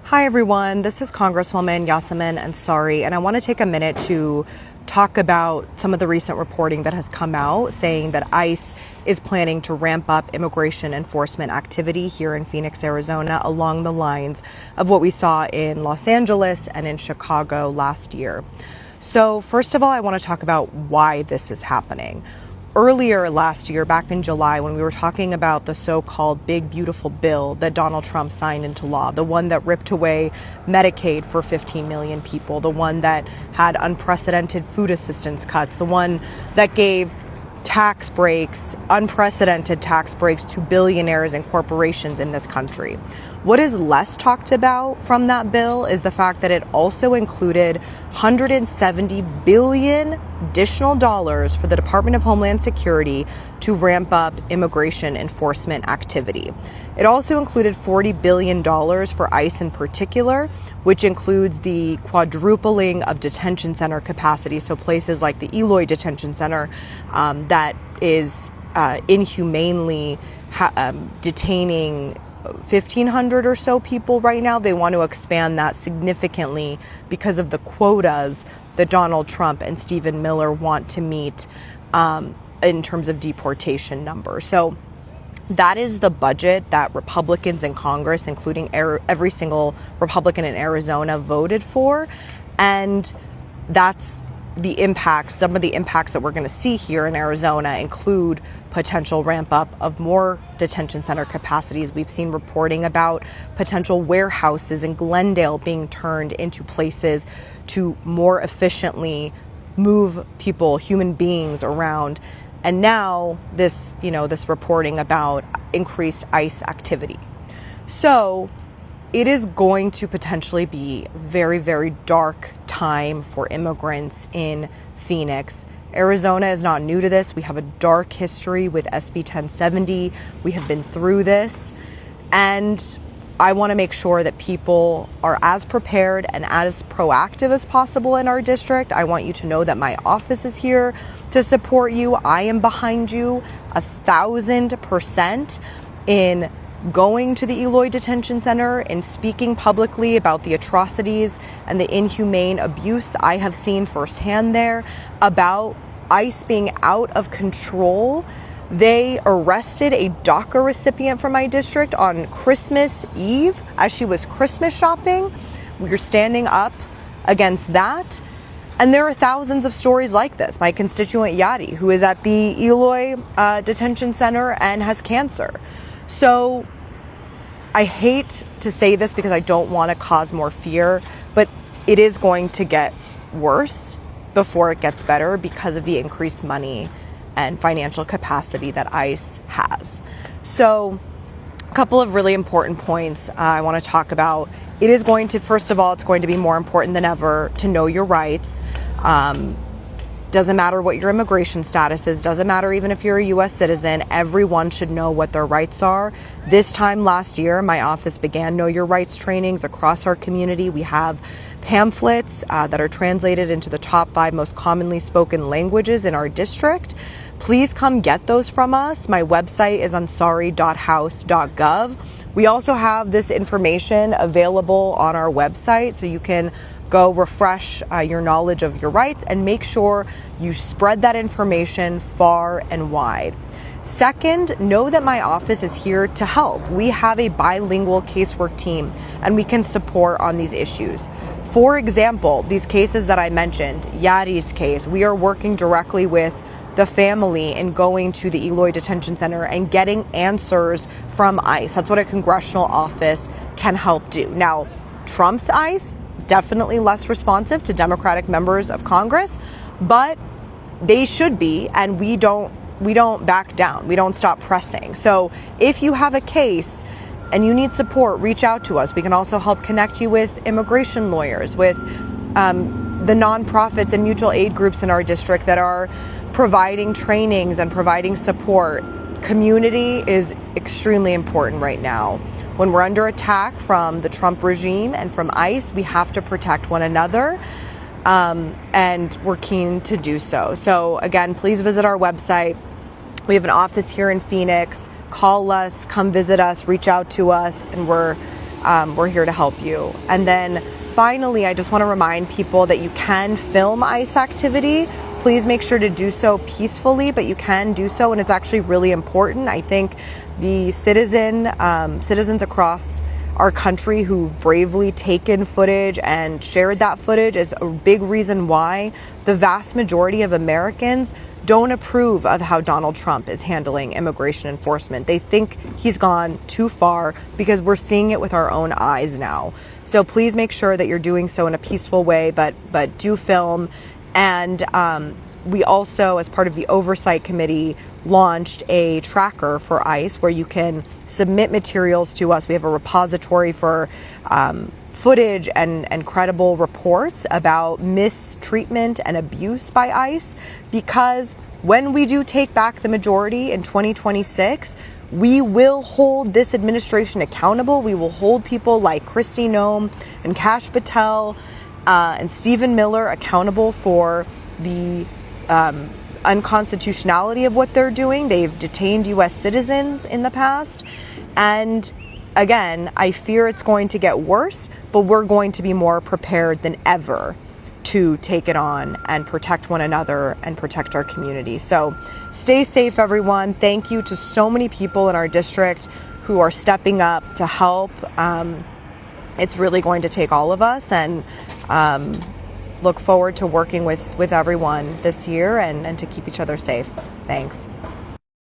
Hi everyone, this is Congresswoman Yassamin Ansari, and I want to take a minute to talk about some of the recent reporting that has come out saying that ICE is planning to ramp up immigration enforcement activity here in Phoenix, Arizona, along the lines of what we saw in Los Angeles and in Chicago last year. So first of all, I want to talk about why this is happening. Earlier last year, back in July, when we were talking about the so-called big, beautiful bill that Donald Trump signed into law, the one that ripped away Medicaid for 15 million people, the one that had unprecedented food assistance cuts, the one that gave tax breaks, unprecedented tax breaks to billionaires and corporations in this country. What is less talked about from that bill is the fact that it also included $170 billion additional dollars for the Department of Homeland Security to ramp up immigration enforcement activity. It also included $40 billion for ICE in particular, which includes the quadrupling of detention center capacity. So places like the Eloy Detention Center that is inhumanely detaining 1,500 or so people right now. They want to expand that significantly because of the quotas that Donald Trump and Stephen Miller want to meet in terms of deportation numbers. So that is the budget that Republicans in Congress, including every single Republican in Arizona, voted for. And that's the impact. Some of the impacts that we're going to see here in Arizona include potential ramp up of more detention center capacities. We've seen reporting about potential warehouses in Glendale being turned into places to more efficiently move people, human beings around. And now this reporting about increased ICE activity. So it is going to potentially be very, very dark time for immigrants in Phoenix. Arizona is not new to this. We have a dark history with SB 1070. We have been through this. And I want to make sure that people are as prepared and as proactive as possible in our district. I want you to know that my office is here to support you. I am behind you 1,000% in going to the Eloy Detention Center and speaking publicly about the atrocities and the inhumane abuse I have seen firsthand there, about ICE being out of control. They arrested a DACA recipient from my district on Christmas Eve as she was Christmas shopping. We are standing up against that. And there are thousands of stories like this. My constituent Yadi, who is at the Eloy Detention Center and has cancer. So I hate to say this because I don't want to cause more fear, but it is going to get worse before it gets better because of the increased money and financial capacity that ICE has. So a couple of really important points I want to talk about. It is going to, first of all, it's going to be more important than ever to know your rights. Doesn't matter what your immigration status is, doesn't matter even if you're a U.S. citizen, everyone should know what their rights are. This time last year, my office began Know Your Rights trainings across our community. We have pamphlets that are translated into the top 5 most commonly spoken languages in our district. Please come get those from us. My website is ansari.house.gov. We also have this information available on our website, so you can go refresh your knowledge of your rights and make sure you spread that information far and wide. Second, know that my office is here to help. We have a bilingual casework team and we can support on these issues. For example, these cases that I mentioned, Yadi's case, we are working directly with the family in going to the Eloy Detention Center and getting answers from ICE. That's what a congressional office can help do. Now, Trump's ICE, definitely less responsive to Democratic members of Congress, but they should be, and we don't back down. We don't stop pressing. So if you have a case and you need support, reach out to us. We can also help connect you with immigration lawyers, with the nonprofits and mutual aid groups in our district that are providing trainings and providing support. Community is extremely important right now. When we're under attack from the Trump regime and from ICE, we have to protect one another, and we're keen to do so. So again, please visit our website. We have an office here in Phoenix. Call us, come visit us, reach out to us, and we're we're here to help you. And then finally, I just want to remind people that you can film ICE activity. Please make sure to do so peacefully, but you can do so, and it's actually really important. I think the citizens across our country who've bravely taken footage and shared that footage is a big reason why the vast majority of Americans don't approve of how Donald Trump is handling immigration enforcement. They think he's gone too far because we're seeing it with our own eyes now. So please make sure that you're doing so in a peaceful way, but do film. And we also, as part of the oversight committee, launched a tracker for ICE where you can submit materials to us. We have a repository for footage and credible reports about mistreatment and abuse by ICE, because when we do take back the majority in 2026, we will hold this administration accountable. We will hold people like Kristi Noem and Kash Patel and Stephen Miller accountable for the unconstitutionality of what they're doing. They've detained U.S. citizens in the past. And again, I fear it's going to get worse, but we're going to be more prepared than ever to take it on and protect one another and protect our community. So stay safe, everyone. Thank you to so many people in our district who are stepping up to help. It's really going to take all of us, and look forward to working with everyone this year and to keep each other safe. Thanks.